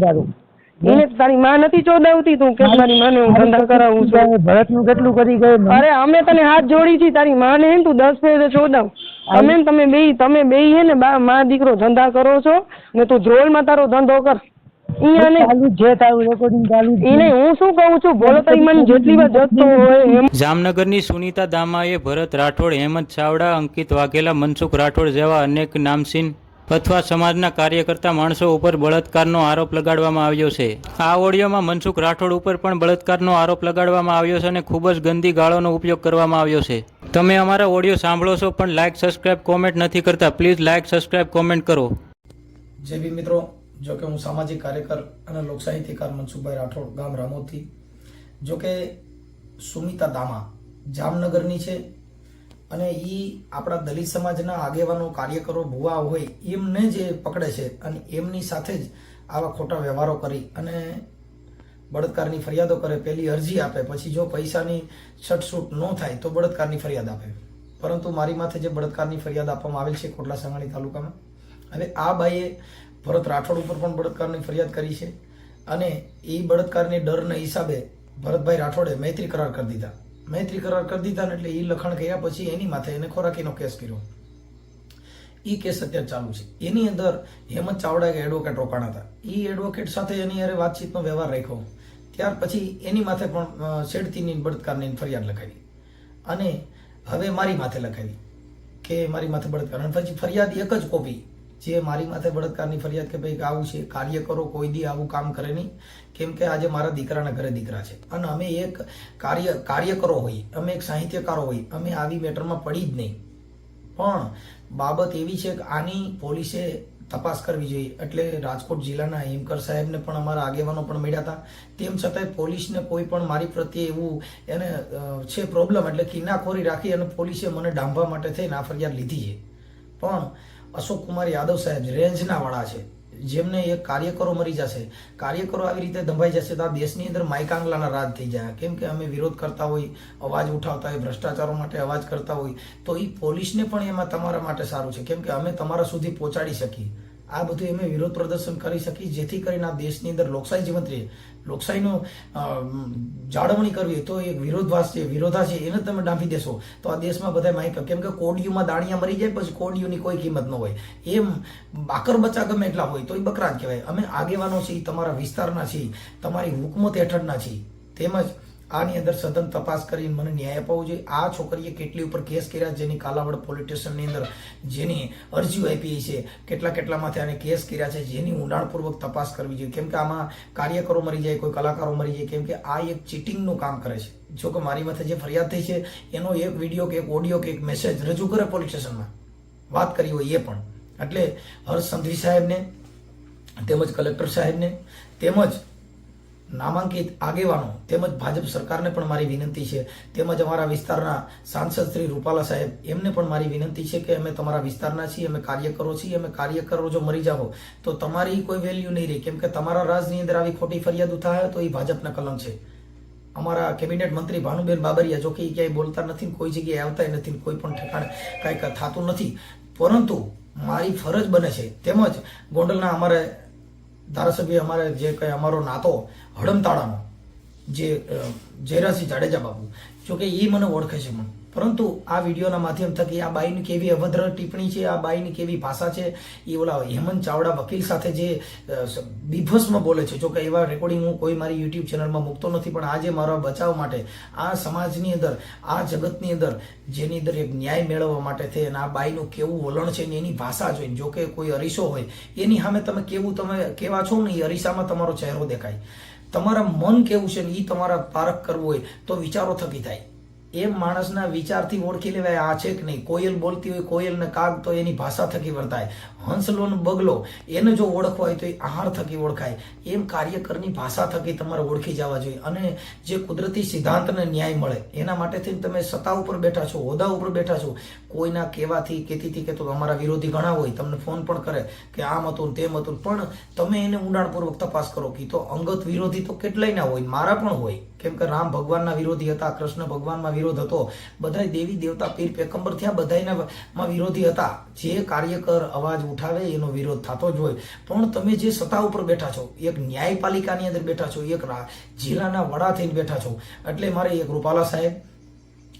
દારૂ એને તારી માં નથી ચોદાવતી તું કે મારી માને હું ધંધા કરાવું છું? ભરતનું કેટલું કરી ગયું? અરે અમે તને હાથ જોડી છી, તારી માને હે ને તું 10 ફેરે ચોદાવ. તમે બે હે ને માં દીકરો ધંધા કરો છો ને તું ધ્રોલમાં તારો ધંધો કર. ચાલુ જે તારું રેકોર્ડિંગ ચાલુ એને હું શું કહું છું, બોલો તારી મને જેટલી વાર જતો હોય એમ. જામનગરની સુનીતા દામાએ ભરત રાઠોડ, હેમંત ચાવડા, અંકિત વાઘેલા, મનસુખ રાઠોડ જેવા અનેક નામચીન અથવા સમાજના કાર્યકર્તા માણસો ઉપર બળાત્કારનો આરોપ લગાડવામાં આવ્યો છે. આ ઓડિયોમાં મનસુખ રાઠોડ ઉપર પણ બળાત્કારનો આરોપ લગાડવામાં આવ્યો છે અને ખૂબ જ ગંદી ગાળોનો ઉપયોગ કરવામાં આવ્યો છે. તમે અમારા ઓડિયો સાંભળો છો પણ લાઇક, સબસ્ક્રાઇબ, કોમેન્ટ નથી કરતા. પ્લીઝ લાઇક, સબસ્ક્રાઇબ, કોમેન્ટ કરો. જય ભીમ મિત્રો, જો કે હું સામાજિક કાર્યકર અને લોકસાહિત્યકાર મનસુખભાઈ રાઠોડ, ગામ રામોદથી. જો કે સુમિતા દામા જામનગરની છે અને એ આપણા દલિત સમાજના આગેવાનો, કાર્યકરો, ભુવા હોય એમને જે પકડે છે અને એમની સાથે જ આવા ખોટા વ્યવહારો કરી અને બળાત્કારની ફરિયાદો કરે. પહેલી અરજી આપે, પછી જો પૈસાની છટછૂટ ન થાય તો બળાત્કારની ફરિયાદ આપે. પરંતુ મારી માથે જે બળાત્કારની ફરિયાદ આપવામાં આવેલ છે કોટલા સાંગાણી તાલુકામાં, હવે આ બાઈએ ભરત રાઠોડ ઉપર પણ બળાત્કારની ફરિયાદ કરી છે અને એ બળાત્કારની ડરના હિસાબે ભરતભાઈ રાઠોડે મૈત્રી કરાર કરી દીધા. મૈત્રી કરાર કરી દીધા એટલે એ લખાણ કર્યા પછી એની માથે એને ખોરાકીનો કેસ કર્યો. એ કેસ અત્યારે ચાલુ છે. એની અંદર હેમંત ચાવડા એક એડવોકેટ રોકાણા હતા. એ એડવોકેટ સાથે એની યારે વાતચીતનો વ્યવહાર રાખ્યો. ત્યાર પછી એની માથે પણ છેડતીની બળાત્કારની ફરિયાદ લખાવી અને હવે મારી માથે લખાવી કે મારી માથે બળાત્કાર. અને પછી ફરિયાદ એક જ કોપી જે મારી માથે બળાત્કારની ફરિયાદ કે ભાઈ આવું છે, કાર્યકરો કોઈ દી આવું કામ કરે નહીં. કેમ કે આજે મારા દીકરાના ઘરે દીકરા છે અને અમે એક કાર્યકરો હોય, અમે એક સાહિત્યકારો હોય, અમે આવી મેટરમાં પડી જ નહીં. પણ બાબત એવી છે કે આની પોલીસે તપાસ કરવી જોઈએ. એટલે રાજકોટ જિલ્લાના હિમકર સાહેબને પણ અમારા આગેવાનો પણ મળ્યા હતા. તેમ છતાંય પોલીસને કોઈ પણ મારી પ્રત્યે એવું એને છે પ્રોબ્લેમ, એટલે કિન્નાખોરી રાખી અને પોલીસે મને ડાંભવા માટે થઈને આ ફરિયાદ લીધી છે. પણ અશોક કુમાર યાદવ સાહેબ રેન્જના વાળા છે, જેમને એક કાર્યકરો મરી જશે, કાર્યકરો આવી રીતે દંભાઈ જશે તો આ દેશની અંદર માયકાંગલાના રાજ થઈ જાય. કેમ કે અમે વિરોધ કરતા હોય, અવાજ ઉઠાવતા હોય, ભ્રષ્ટાચારો માટે અવાજ કરતા હોય તો એ પોલીસને પણ એમાં તમારા માટે સારું છે. કેમ કે અમે તમારા સુધી પહોંચાડી શકીએ. આ બધું અમે વિરોધ પ્રદર્શન કરી શકીએ જેથી કરીને આ દેશની અંદર લોકશાહી જીવંત રહે. લોકશાહીનો જાળવણી કરવી તો એક વિરોધવાસ છે, વિરોધા છે, એને તમે ડાંફી દેશો તો આ દેશમાં બધા માહિતી. કેમ કે કોડિયુમાં દાણિયા મરી જાય પછી કોડિયુની કોઈ કિંમત ન હોય. એમ બાકર બચ્ચા ગમે એટલા હોય તો એ બકરા જ કહેવાય. અમે આગેવાનો છીએ, તમારા વિસ્તારના છીએ, તમારી હુકમત હેઠળના છીએ. તેમજ આની અંદર સઘન તપાસ કરીને મને ન્યાય અપાવવો જોઈએ. આ છોકરીએ કેટલી ઉપર કેસ કર્યા, જેની કાલાવડ પોલીસ સ્ટેશનની અંદર જેની અરજીઓ આપી છે, કેટલામાંથી આને કેસ કર્યા છે, જેની ઊંડાણપૂર્વક તપાસ કરવી જોઈએ. કેમ કે આમાં કાર્યકરો મરી જાય, કોઈ કલાકારો મરી જાય. કેમ કે આ એક ચીટિંગનું કામ કરે છે. જો કે મારી માથે જે ફરિયાદ થઈ છે એનો એક વિડીયો કે એક ઓડિયો કે એક મેસેજ રજૂ કરે પોલીસ સ્ટેશનમાં, વાત કરી હોય એ પણ. એટલે હર્ષ સંઘવી સાહેબને તેમજ કલેક્ટર સાહેબને તેમજ નામાંકિત આગેવાનો તેમજ ભાજપ સરકારને પણ મારી વિનંતી છે. તેમજ અમારા વિસ્તારના સાંસદ શ્રી રૂપાલા સાહેબ, એમને પણ મારી વિનંતી છે કે અમે તમારા વિસ્તારના છીએ, અમે કાર્યકરો છીએ. અમે કાર્યકરો જો મરી જાઓ તો તમારી કોઈ વેલ્યુ નહીં રહે. કેમ કે તમારા રાજની અંદર આવી ખોટી ફરિયાદો થાય તો એ ભાજપના કલંક છે. અમારા કેબિનેટ મંત્રી ભાનુબેન બાબરિયા, જો કે ક્યાંય બોલતા નથી, કોઈ જગ્યાએ આવતા નથી, કોઈ પણ ઠેકાણે કાંઈ થતું નથી, પરંતુ મારી ફરજ બને છે. તેમજ ગોંડલના અમારે ધારાસભ્ય, અમારે જે કંઈ અમારો નાતો હડમતાળાનો જે જયરાજસિંહ જાડેજા બાપુ, જો કે એ મને ઓળખે છે. પરંતુ આ વિડીયોના માધ્યમ થકી આ બાઈની કેવી અભદ્ર ટિપ્પણી છે, આ બાઈની કેવી ભાષા છે, એ ઓલા હેમંત ચાવડા વકીલ સાથે જે બીભસ્મ બોલે છે, જો કે એવા રેકોર્ડિંગ હું કોઈ મારી યુટ્યુબ ચેનલમાં મૂકતો નથી. પણ આજે મારા બચાવ માટે આ સમાજની અંદર, આ જગતની અંદર જેની અંદર એક ન્યાય મેળવવા માટે થઈ અને આ બાઈનું કેવું વલણ છે ને એની ભાષા જોઈને, જો કે કોઈ અરીસો હોય એની સામે તમે કેવા છો ને, એ અરીસામાં તમારો ચહેરો દેખાય. તમારા મન કેવું છે ને એ તમારા પારખ કરવું હોય તો વિચારો થકી થાય. એમ માણસના વિચારથી ઓળખી લેવાય આ છે કે નહીં. કોયલ બોલતી હોય, કોયલ ને કાગ તો એની ભાષા થકી વર્તાય. હંસલો ને બગલો એને જો ઓળખવા હોય તો એ આહાર થકી ઓળખાય. એમ કાર્યકરની ભાષા થકી તમારે ઓળખી જવા જોઈએ. અને જે કુદરતી સિદ્ધાંતને ન્યાય મળે એના માટેથી તમે સત્તા ઉપર બેઠા છો, હોદ્દા ઉપર બેઠા છો. કોઈના કહેવાથી કેતીથી કે તો અમારા વિરોધી ઘણા હોય, તમને ફોન પણ કરે કે આમ હતું તેમ હતું, પણ તમે એને ઊંડાણપૂર્વક તપાસ કરો કે તો અંગત વિરોધી તો કેટલાય ના હોય, મારા પણ હોય. કેમ કે રામ ભગવાનના વિરોધી હતા, કૃષ્ણ ભગવાનમાં વિરોધ હતો, બધા દેવી દેવતા પીર પેગંબર થયા, બધાના વિરોધી હતા. જે કાર્યકર અવાજ ઉઠાવે એનો વિરોધ થતો જ હોય, પણ તમે જે સત્તા ઉપર બેઠા છો, એક ન્યાયપાલિકાની અંદર બેઠા છો, એક જિલ્લાના વડા થઈને બેઠા છો, એટલે મારે એક રૂપાલા સાહેબ,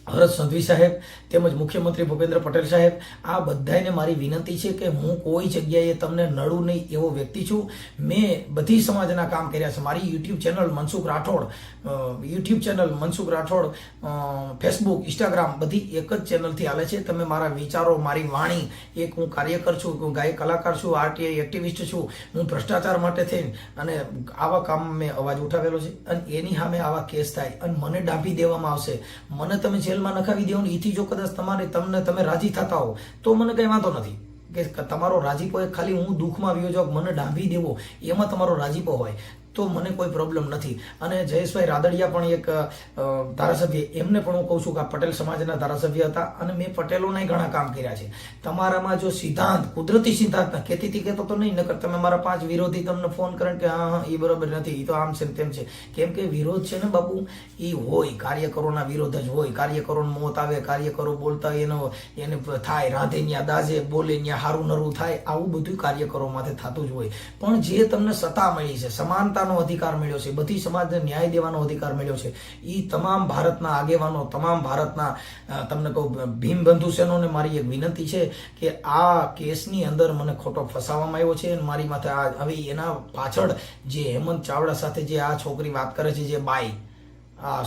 હર્ષ સંઘવી સાહેબ તેમજ મુખ્યમંત્રી ભૂપેન્દ્ર પટેલ સાહેબ, આ બધાને મારી વિનંતી છે કે હું કોઈ જગ્યાએ તમને નડું નહીં એવો વ્યક્તિ છું. મેં બધી સમાજના કામ કર્યા છે. મારી YouTube channel Mansukh Rathod, Facebook, Instagram બધી એક જ ચેનલથી હાલે છે. તમે મારા વિચારો, મારી વાણી, એક હું કાર્યકર છું, હું ગાયક કલાકાર છું, આરટીઆઈ એક્ટિવિસ્ટ છું, હું ભ્રષ્ટાચાર માટે થઈને અને આવા કામ મેં અવાજ ઉઠાવેલો છે, અને એની સામે આવા કેસ થાય અને મને ડાંપી દેવામાં આવશે, મને તમે જેલમાં નખાવી દેવો ને, એથી જો કદાચ તમે રાજી થતા હો તો મને કઈ વાંધો નથી કે તમારો રાજીપો એક ખાલી હું દુઃખમાં આવ્યો જાઉં, મને ડાંભી દેવો એમાં તમારો રાજીપો હોય તો મને કોઈ પ્રોબ્લેમ નથી. અને જયેશભાઈ રાદડિયા પણ એક ધારાસભ્ય, એમને પણ હું કહું છું કે આ પટેલ સમાજના ધારાસભ્ય હતા અને મેં પટેલોના ઘણા કામ કર્યા છે. તમારામાં જો સિદ્ધાંત, કુદરતી સિદ્ધાંત, ખેતીથી કહેતો તો નહીં, નકર તમે મારા 5 વિરોધી તમને ફોન કરે કે હા એ બરોબર નથી, એ તો આમ છે તેમ છે. કેમ કે વિરોધ છે ને બાપુ, એ હોય, કાર્યકરોના વિરોધ જ હોય. કાર્યકરોને મોત આવે, કાર્યકરો બોલતા એને થાય, રાધે ન્યા દાજે, બોલે ન્યા હારું નરું થાય, આવું બધું કાર્યકરો માટે થતું જ હોય. પણ જે તમને સત્તા મળી છે, સમાનતા અધિકાર મળ્યો છે, બધી સમાજને ન્યાય દેવાનો અધિકાર મળ્યો છે, એ તમામ ભારતના આગેવાનો, તમામ ભારતના તમને કહું ભીમ બંધુ સેનોને મારી એક વિનંતી છે કે આ કેસની અંદર મને ખોટો ફસાવવામાં આવ્યો છે અને મારી માથે હવે એના પાછળ જે હેમંત ચાવડા સાથે જે આ છોકરી વાત કરે છે, જે બાઈ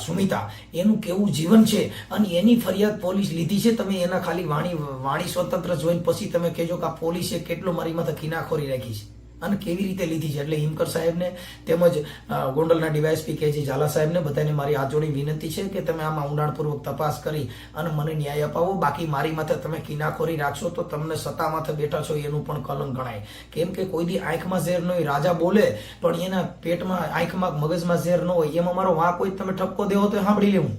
સુમિતા, એનું કેવું જીવન છે અને એની ફરિયાદ પોલીસ લીધી છે. તમે એના ખાલી વાણી સ્વતંત્ર જોઈને પછી તમે કહેજો કે આ પોલીસે કેટલો મારી માથે કિનાખોરી રાખી છે અને કેવી રીતે લીધી છે. એટલે હિમકર સાહેબને તેમજ ગોંડલના ડીવાયએસપી કેજી ઝાલા સાહેબને બધાને મારી હાથ જોડી વિનંતી છે કે તમે આમાં ઊંડાણપૂર્વક તપાસ કરી અને મને ન્યાય અપાવો. બાકી મારી માથે તમે કિનાખોરી રાખશો તો તમને સત્તા માથે બેઠા છો એનું પણ કલંક ગણાય. કેમ કે કોઈ દી આંખમાં ઝેર ન હોય, રાજા બોલે પણ એના પેટમાં, આંખમાં, મગજમાં ઝેર ન હોય, એમાં મારો વાંક હોય તમે ઠપકો દેવો તો સાંભળી લેવું.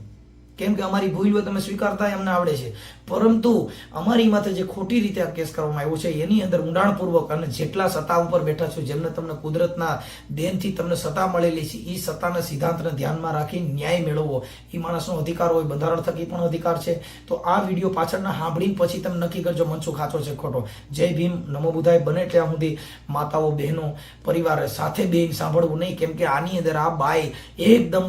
કેમ કે અમારી ભૂલ હોય તમે સ્વીકારતા અમને આવડે છે, પરંતુ અમારી માથે જે ખોટી રીતે આ કેસ કરવામાં આવ્યો છે એની અંદર ઊંડાણપૂર્વક અને જેટલા સત્તા ઉપર બેઠા છો, જેમને તમને કુદરતના દેનથી તમને સત્તા મળેલી છે, એ સત્તાના સિદ્ધાંતને ધ્યાનમાં રાખી ન્યાય મેળવવો એ માણસનો અધિકાર હોય, બંધારણ થકી પણ અધિકાર છે. તો આ વિડીયો પાછળના સાંભળીને પછી તમે નક્કી કરજો મનસુખ સાચો છે ખોટો. જય ભીમ, નમો બુધાય. બને ત્યાં સુધી માતાઓ, બહેનો, પરિવાર સાથે બેન સાંભળવું નહીં. કેમ કે આની અંદર આ બાઈ એકદમ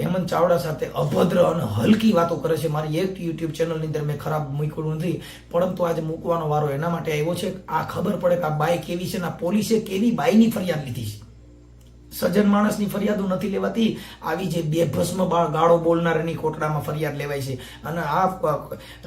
હેમંત ચાવડા સાથે અભદ્ર અને હલકી વાતો કરે છે. મારી એક યુટ્યુબ ચેનલની અંદર મેં ખરાબ મૂક્યું નથી, પરંતુ આજે મૂકવાનો વારો એના માટે આવ્યો છે. આ ખબર પડે કે આ બાઈ કેવી છે, પોલીસે કેવી બાઈની ફરિયાદ લીધી છે. સજ્જન માણસની ફરિયાદો નથી લેવાતી, આવી જે બેભસ્મ ગાળો બોલનારની કોટડામાં ફરિયાદ લેવાય છે. અને આ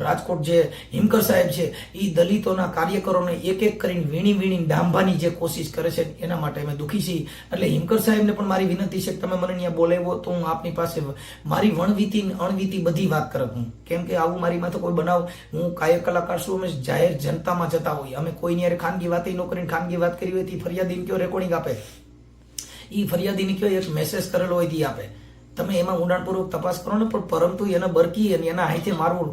રાજકોટ જે હિમકર સાહેબ છે એ દલિતોના કાર્યકરોને એક એક કરીને વીણી ડાંભાની જે કોશિશ કરે છે એના માટે અમે દુઃખી છીએ. એટલે હિમકર સાહેબને પણ મારી વિનંતી છે કે તમે મને અહીંયા બોલાવ્યો તો હું આપની પાસે મારી વણવીતી અણવીતી બધી વાત કરત હું. કેમ કે આવું મારી માથે કોઈ બનાવ, હું કાયક કલાકાર છું, અમે જાહેર જનતામાં જતા હોઈએ, અમે કોઈની યાર ખાનગી વાત ન કરીને ખાનગી વાત કરી હોય તો ફરિયાદી કયો રેકોર્ડિંગ આપે, એ ફરિયાદીને કયો એક મેસેજ કરેલો હોય તે આપે. તમે એમાં ઊંડાણપૂર્વક તપાસ કરો ને, પણ પરંતુ એને બરકી અને એના હાથે મારું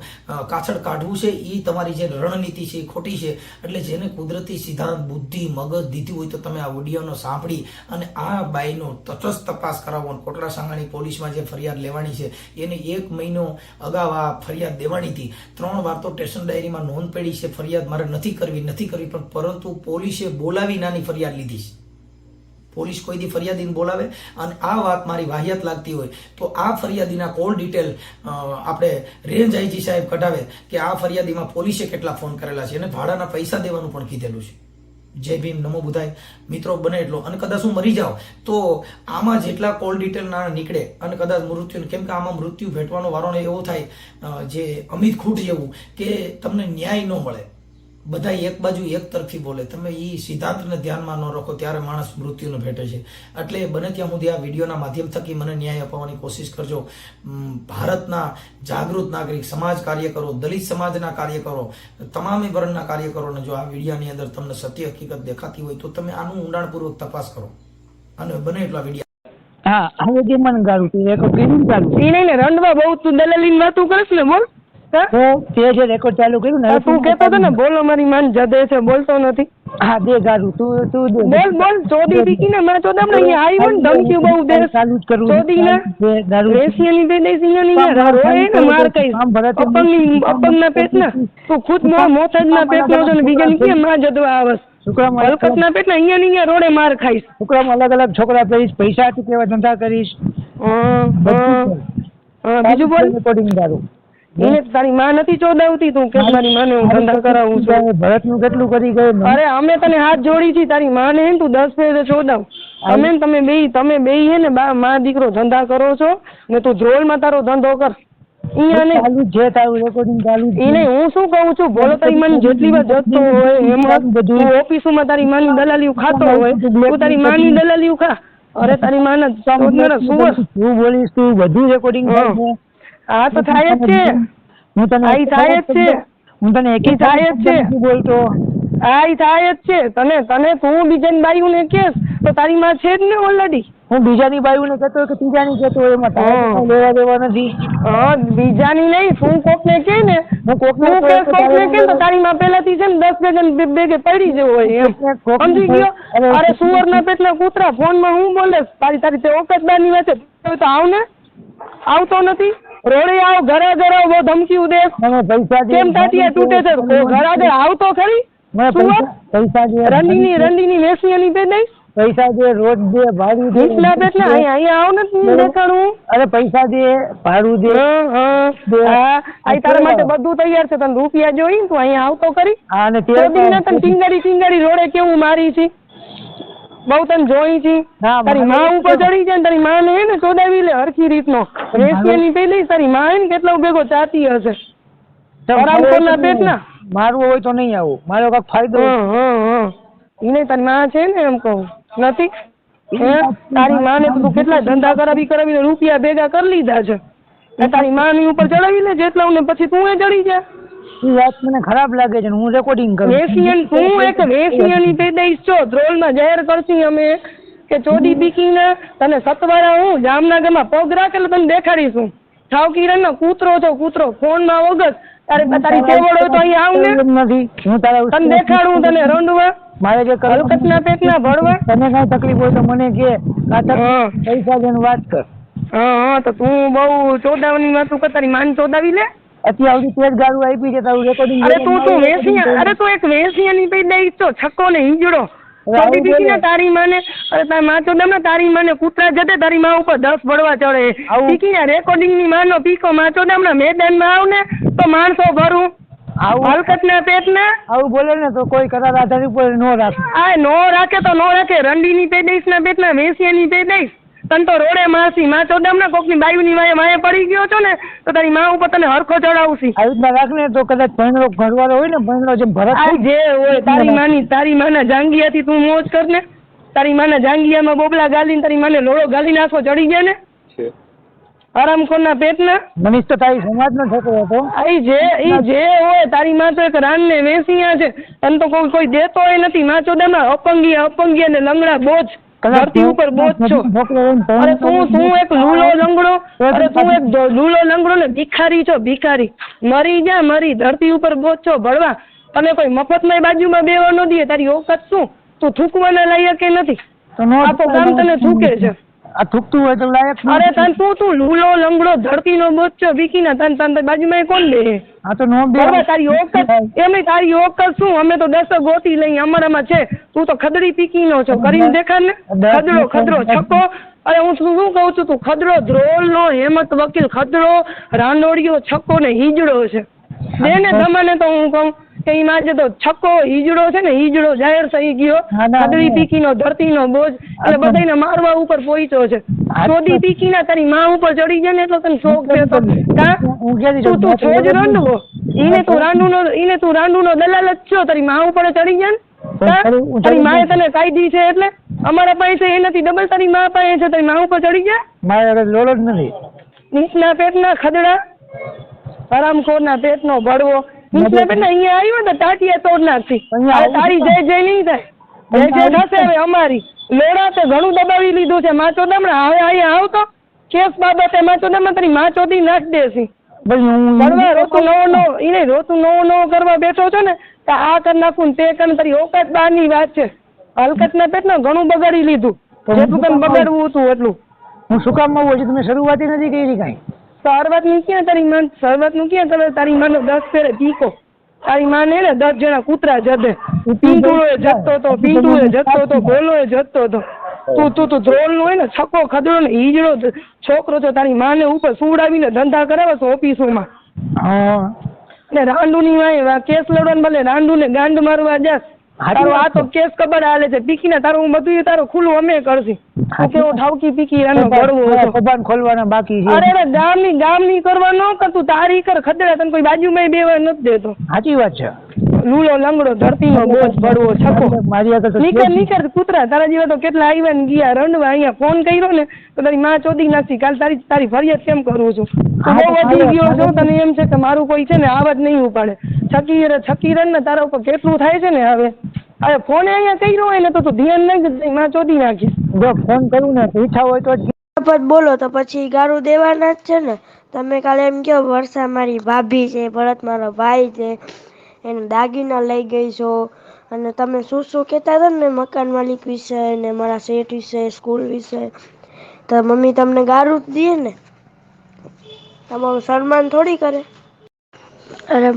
કાછળ કાઢવું છે એ તમારી જે રણનીતિ છે એ ખોટી છે. એટલે જેને કુદરતી સિદ્ધાંત, બુદ્ધિ, મગજ દીધી હોય તો તમે આ વિડીયોનો સાંભળી અને આ બાઈનો તટસ્થ તપાસ કરાવો. કોટડા સાંગાણી પોલીસમાં જે ફરિયાદ લેવાની છે એને 1 મહિનો અગાઉ આ ફરિયાદ દેવાની હતી. 3 વાર તો સ્ટેશન ડાયરીમાં નોંધ પડી છે ફરિયાદ મારે નથી કરવી, પણ પરંતુ પોલીસે બોલાવી નાની ફરિયાદ લીધી છે. પોલીસ કોઈ દી ફરિયાદીને બોલાવે અને આ વાત મારી વાહિયાત લાગતી હોય તો આ ફરિયાદીના કોલ ડિટેલ આપણે રેન્જ આઈજી સાહેબ કઢાવે કે આ ફરિયાદીમાં પોલીસે કેટલા ફોન કરેલા છે અને ભાડાના પૈસા દેવાનું પણ કીધેલું છે. જય ભીમ, નમો બુધાય. મિત્રો બને એટલો, અને કદાચ હું મરી જાઉં તો આમાં જેટલા કોલ ડિટેલ ના નીકળે અને કદાચ મૃત્યુ, કેમ કે આમાં મૃત્યુ ભેટવાનો વારો એવો થાય જે અમિત ખૂટ જેવું કે તમને ન્યાય ન મળે, બધા એક બાજુ એક તરફી બોલે, તમે એ સિદ્ધાંતને ધ્યાનમાં ન રાખો ત્યારે માણસ મૃત્યુને ભેટે છે. એટલે બને ત્યાં સુધી આ વિડીયોના માધ્યમ થકી મને ન્યાય અપાવવાની કોશિશ કરજો. ભારતના જાગૃત નાગરિક, સમાજ કાર્યકરો, દલિત સમાજના કાર્યકરો, તમામે વર્ણના કાર્યકરોને જો આ વિડીયોની અંદર તમને સત્ય હકીકત દેખાતી હોય તો તમે આનું ઊંડાણપૂર્વક તપાસ કરો અને બને એટલા વિડીયો. હા, હવે જે મને ગાળું તું રેકોર્ડ કર્યું ચાલુ ઈ નહીં ને રંડવા બહુ તું દલાલીની વાતું કરીશ ને, બોલ. તો તે જે રેકોર્ડ ચાલુ કર્યું ને તું કહેતો હતો ને બોલો મારી માન જદે છે, બોલતો નથી. હા દે ગારું તું દે બોલ બોલ ચોદી બીકીને માં ચોદામણા અહીંયા આવ્યો ને ધમકી બહુ દે ચાલુ જ કરું ચોદીના દે ગારું રેશિયાની બે દેશિયાની રોય ને માર કઈ અપંગના પેટના તું ખુદ મોથજના પેટનો છો ને બીજાને કેમ માં જદવા આવસ છોકરામાં હલકતના પેટના અહીંયા ને અહીંયા રોડે માર ખાઈશ છોકરામાં અલગ અલગ છોકરા કરીશ પૈસા ચૂકવવા ધંધા કરીશ બીજું બોલ રેકોર્ડિંગ ગારું એને તારી માં નથી ચોદાવતી તું કે મારી માને હું ધંધા કરાવું છું ભરતનું કેટલું કરી ગયો અરે અમે તને હાથ જોડી છી તારી માને હે ને તું 10 પેજે ચોદાવ તમે બે હે ને માં દીકરો ધંધા કરો છો ને તું ધ્રોલમાં તારો ધંધો કર અહીંયા નહીં ચાલુ છે તારું રેકોર્ડિંગ ચાલુ છે. એને હું શું કહું છું બોલો તારી માની જેટલી વાર જતો હોય એમાં તું ઓફિસોમાં તારી માની દલાલીઓ ખાતો હોય તું તારી માની દલાલીઓ ખા અરે તારી માના સુવર તું બોલીશ તું બધું રેકોર્ડિંગ કરશે આ તો થાય જ છે હું તને આ થાય જ છે હું તને એકી થાય જ છે નથી બોલતો આ થાય જ છે તને તું બીજાની બાયુને કેસ તો તારી માં છે જ ને ઓલરેડી હું બીજાની બાયુને કહેતો હોય કે ત્રીજાની કહેતો હોય એમાં તારે કાંઈ લેવા દેવા નથી બીજાની નહીં તું કોકને કે ને હું કોકને તું કે કોકને કે તો તારી માં પહેલાથી છે ને 10 ભેગે પડી જવો હોય એમ સમજી ગયો અરે સુવરના પેટના કૂતરા ફોનમાં હું બોલે તારી તે ઓકતદારની વાત છે તો આવ ને આવતો નથી રોડે આવ ઘરે આવ બહુ ધમકી દે મને પૈસા દે કેમ તાટિયા તૂટે છે ઘરે આવતો ખરી મને પૈસા દે રંડીની વેસિયાની દે દઈશ પૈસા દે રોજ દે ભાડું દે નીચલા પેટના અહીંયા આવ ને તું દેખાડું અરે પૈસા દે ભાડું દે આ તારા માટે બધું તૈયાર છે તને રૂપિયા જોઈ તું અહીંયા આવતો કરી હા અને તને ટીંગાડી રોડે કેવું મારી છે બહુ તને જોઈ છે તારી માં ઉપર ચડી જાય તારી માં ને ને ચોદાવી લે હરખી રીતનો રેશિયાની પેલી તારી માં ને કેટલો ભેગો ચાતી હશે આરામખોરના પેટના મારવું હોય તો નહીં આવું મારો કાંઈક ફાયદો એને તારી માં છે ને એમ કહું નથી તારી માં ને તું કેટલા ધંધા કરાવીને રૂપિયા ભેગા કરી લીધા છે તારી માં ની ઉપર ચડાવી લે જેટલા ને પછી તું એ ચડી જા એ વાત મને ખરાબ લાગે છે હું રેકોર્ડિંગ કરું તું એક વેસિયાની પેદાઈશ છો ધ્રોલમાં જાહેર કરશી અમે કે ચોદી બીકીના તને સતવારા હું જામનગરમાં પગ રાખેલો તને દેખાડીશું ઠાવકીરાનો કૂતરો છો કૂતરો ફોનમાં વગર તારી સેવડ હોય તો અહીંયા આવ ને નથી હું તારા તને દેખાડું તને રંડવા મારે જે હલકતના પેટના ભરવા તને કાંઈ તકલીફ હોય તો મને કે પૈસા દઈને વાત કર તો તું બહુ ચોદાવની વાતું કર તારી માન ચોદાવી લે અત્યાર સુધી તેજ ગાળું આપી છે તારું રેકોર્ડિંગ તું વેસિયા તું એક વેસિયાની પેદાઈશ છો છક્કો ને હિંજડો ચોદી બીકીના તારી માને અરે તારી માં ચોદામણા તારી માને કૂતરા જતે તારી માં ઉપર 10 બળવા ચડે બીકીના રેકોર્ડિંગની માનો પીકો માં ચોદામણા મેદાનમાં આવ ને તો માણસો ભરું હલકતના પેટના આવું બોલે ને તો કોઈ કરાર આધાર ઉપર નો રાખે નો રાખે તો નો રાખે રંડીની પેદાઈશના પેટના વેસિયાની પેદાઈશ તને તો રોડે માસી માં ચોદામણા કોકની બાયુની માએ પડી ગયો છો ને તો તારી માં ઉપર તને હરખો ચડાવશી આવી રીતના રાખ ને તો કદાચ ભણરો ઘરવાળો હોય ને ભણરો જેમ ભરત જે હોય તારી માના જાંગિયાથી તું મોજ કર ને તારી માના જાંગિયામાં બોબલા ગાલીને તારી માને લોડો ગાલી નાખો ચડી ગયા ને આરામખોરના પેટના મનીષ તો તારી સમાજનો છોકરો હતો ઈ જે હોય તારી માં તો એક રાન ને વેસિયા છે તને તો કોઈ દેતો હોય નથી માં ચોદામણા અપંગિયા ને લંગડા બોજ ધરતી ઉપર બોજ છો અરે તું એક લૂલો લંગડો ને ભિખારી છો ભિખારી મરી જા મરી ધરતી ઉપર બોજ છો ભળવા તને કોઈ મફતમાં બાજુમાં બેવા ન દે તારી ઓકાત શું તું થૂકવાના લાયક કે નથી આપો કામ તને થૂકે છે આ થૂકતું હોય તો લાયક અરે તું લૂલો લંગડો ધરતીનો બોજ છો ભીખીના તને બાજુમાં કોણ દે આ તો નો બે તારી ઓકાત એમ તારી ઓકાત શું અમે તો 10 ગોતી લઈ અમારામાં છે તું તો ખદડી પીકીનો છો કરીને દેખાડ ને ખદડો છક્કો અરે હું શું કહું છું તું ખદડો ધ્રોલનો હેમંત વકીલ ખદડો રાંડોડિયો છક્કો ને હિજડો છે બેને તમને તો હું કહું કે ઈ માજે તો છક્કો હિજડો છે ને હિજડો જાહેર થઈ ગયો ખદડી પીકીનો ધરતીનો બોજ એટલે બધાને મારવા ઉપર પહોંચ્યો છે ચોદી પીકીના તારી માં ઉપર ચડી જાય ને એટલો તને શોખ છે તો તું છોજ રંડવો ઈને તું રાંડુનો દલાલ જ છો તારી માં ઉપર ચડી જાય ને તારી માએ તને કાયદી છે એટલે અમારા પાસે એનાથી ડબલ તારી માં પાસે છે તારી માં ઉપર ચડી જાય મારે લોલો જ નથી નીચના પેટના ખદડા હરામખોરના પેટનો ભડવો નીચના પેટના અહીંયા આવ્યો ને ટાટિયા તોડ નાખતી તારી જય નહીં થાય જય થશે હવે અમારી લોડા તે ઘણું દબાવી લીધું છે માં ચોદામણા હવે અહીંયા આવતો કેસ બાબતે માં ચોદામણા તારી માં ચોદી નાખ દેસી પછી હું બળવા રોતું નવો એને રોતું નવો કરવા બેઠો છો ને તો આ કરી નાખું ને તે કરી તારી ઓકાત બહારની વાત છે. હલકતના પેટમાં ઘણું બગાડી લીધું, જેટલું તને બગાડવું હતું એટલું. હું શું કામ માં તમે શરૂઆત નથી કરી કાંઈ. શરૂઆતનું ક્યાં તારી માં, શરૂઆતનું ક્યાં તમે તારી માનો 10 ફેરે પીકો. તારી માને ને 10 જણા કૂતરા જડે. પિંટુએ જતો હતો, પિંટુએ જતો હતો, ગોલોએ જતો હતો. તું ધ્રોલ નો હોય ને છકો ખદડો ને ઈજડો છોકરો છો, તારી માને ઉપર સુવડાવીને ધંધા કરાવે છે ઓફિસોમાં. ને રાંડુ ની વાય કેસ લડવાનું ભલે રાંડુ ને ગાંડ મારવા જાસ. તારો આ તો કેસ કબર હાલે છે પીકી ને તારું બધું તારું ખુલ્લું અમે કરશી. કેવો ઠાવકી પીકી એનો ગળવો ખોલવાના બાકી છે. અરે ગામની કરવા ન કર, તું તારી કર ખદડા, તને કોઈ બાજુમાં બેવા નથી દેતો. સાચી વાત છે. લૂલો લંગડો ધરતીનો બોજ ભરવો છકો નીકળ કૂતરા તારા જેવા તો કેટલા આવ્યા ને ગયા રંડવા. અહીંયા ફોન કર્યો ને તો તારી માં ચોદી નાખી. કાલ તારી ફરિયાદ કેમ કરું છું? તું બહુ વધી ગયો છો, તને એમ છે કે મારું કોઈ છે ને આવા જ નહીં ઉપાડે. છકી રન ને તારા ઉપર કેટલું થાય છે ને હવે ફોન અહીંયા કર્યો હોય ને તો તું ધ્યાન નહીં માં ચોદી નાખીશ. જો ફોન કરું ને ઈચ્છા હોય તો બોલો તો પછી ગારું દેવાના જ છે ને. તમે કાલે એમ કહો વર્ષા મારી ભાભી છે, ભરત મારો ભાઈ છે, એને દાગીના લઈ ગઈ છો, અને તમે શું કહેતા હતા ને મકાન માલિક વિશે ને મારા શેઠ વિશે, સ્કૂલ વિશે, તો મમ્મી તમને ગારું જ દે ને, તમારું સન્માન થોડી કરે. અરે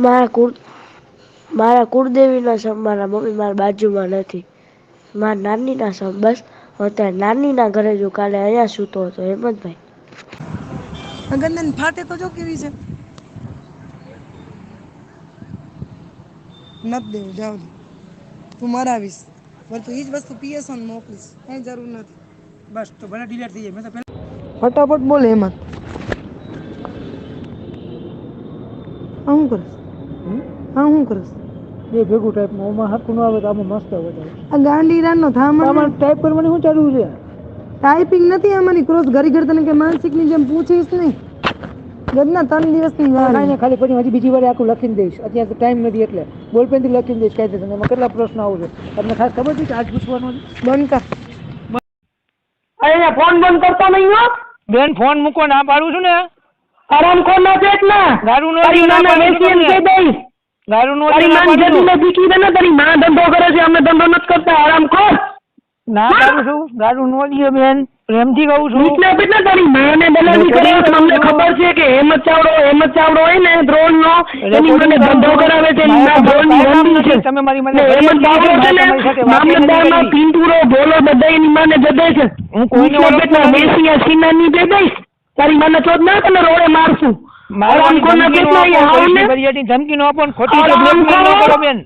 મારા કુળદેવીના સમ મારા મમ્મી મારા બાજુમાં નથી, મારા નાનીના સમ. બસ અત્યારે નાનીના ઘરે જો કાલે અહીંયા સૂતો હતો હેમંતભાઈ. ગંદન ફાટે તો જો કેવી છે. નથી દેવું, જાવ દે, તું મરાવીશ પણ તું એ જ વસ્તુ પીએસ ને મોકલીશ, કઈ જરૂર નથી. બસ તો ભલે ડિલીટ થઈ જાય. મેં તો પહેલા ફટાફટ બોલે હેમંત. હા હું કરીશ, હા હું કરીશ. બે ભેગું ટાઈપમાં ઓમાં હરખું ન આવે તો આમાં મસ્ત આવે. આ ગાંડીરાનો થામણ ટાઈપ કરવાની શું ચાલુ છે? ટાઈપિંગ નથી આમાંની ક્રોસ ઘરી ઘર તને કે માનસિકની જેમ પૂછીશ નહીં. ગદના 3 દિવસની વાર ખાલી પછી હજી બીજી વાર આખું લખીને દઈશ. અત્યારે તો ટાઈમ નથી એટલે બોલપેનથી લખીને દઈશ. કાંઈ એમાં કેટલા પ્રશ્ન આવશે તમને ખાસ ખબર છે કે આજ પૂછવાનું છે? બંધ કર. અહીંયા ફોન બંધ કરતો નહીં હો બેન. ફોન મૂકો ના પાડું છું ને. આરામ ખોર ના પેટ ના દારૂ નો તારી માને વેચીને કહી દઈશ. દારૂ નો તારી માન જડીને દીકી દે ને, તારી માં ધંધો કરે છે, અમે ધંધો નથી કરતા. આરામ ખોર ના પાડું છું. દારૂ નો દીએ બેન, પ્રેમથી કહું છું. નીચલા પેટના તારી માને બનાવી કરી. તમને ખબર છે કે હેમંત ચાવડો હોય ને ધ્રોલ નો, એની મને ધંધો કરાવે છે. ધ્રોલ ની રંડી છે. તમે મારી મને હેમંત ચાવડો છે ને મામલતદારમાં પિંટુરો ભોલો બધા એની માને જડે છે. હું કોઈને નીચલા પેટના મેસિયા સિનાની દે દઈશ. તારી માને ચોદ ના તને રોડે મારશું. આરામ ખોર ના પેટના અહીંયા આવો ને. ધમકી નો આપો, ખોટી બ્લેકમેલ ન કરો બેન.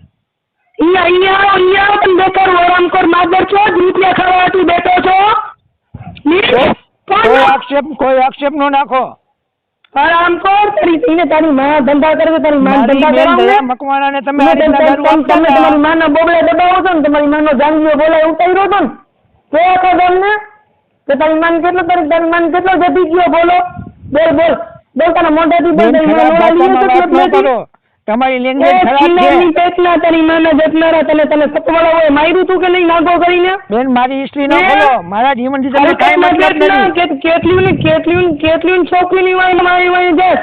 અહીંયા પણ બેકાર આરામ ખોર માદર છો, રૂપિયા ખાવાથી બેઠો છો. કોઈ આક્ષેપ નો નાખો. આરામ કર. તારી માં ધંધા કરે, તારી માં ધંધા કરે. મકવાણા ને તમે તમારી માના બોબડા દબાવો છો ને, તમારી માનો જાંગીઓ બોલાય ઉતાર્યો હતો ને તો આખા ગામ ને તો તારી માન કેટલો જતી ગયો. બોલો બોલ તારા મોઢાથી બોલ. તમારી લેંગ્વેજ ખરાબ છે. પેટના તારી માના જતનારા તને સતવાળા હોય માર્યું તું કે નહીં નાગો કરીને? બેન મારી હિસ્ટ્રી ન ખોલો. મારા જીવનથી તમને કાંઈ મતલબ નથી. કેટલી છોકરીની વાય જશ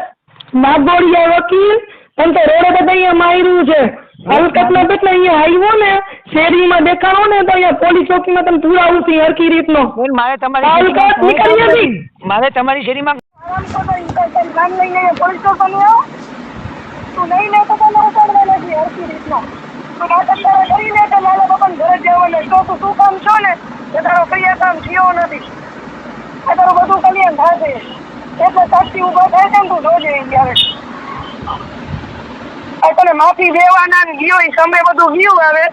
નાગોડિયા વકીલ તને તો રોડે બધા અહીંયા માર્યું છે. હલકતના પેટલા અહીંયા આવ્યો ને શેરીમાં દેખાડો ને તો અહીંયા પોલીસ ચોકીમાં તમે પુરાવું છે હરકી રીતનો. બેન મારે તમારી શેરીમાં કામ લઈને પોલીસ ચોકી આવો. તું નહીં લેતો તો ઉપાડવા નથી હરકી રીતનો. તું નાટક કરી લે તો મારા બાપાને ઘરે જવાને તો તું શું કામ છો ને એ તારો ક્રિયા કામ થયો નથી. આ તારું બધું કલ્યાણ થશે એટલે સાક્ષી ઉભા થાય છે ને તું જોજે ત્યારે. તને માફી દેવાના ગયો એ સમય બધું ગયું. હવે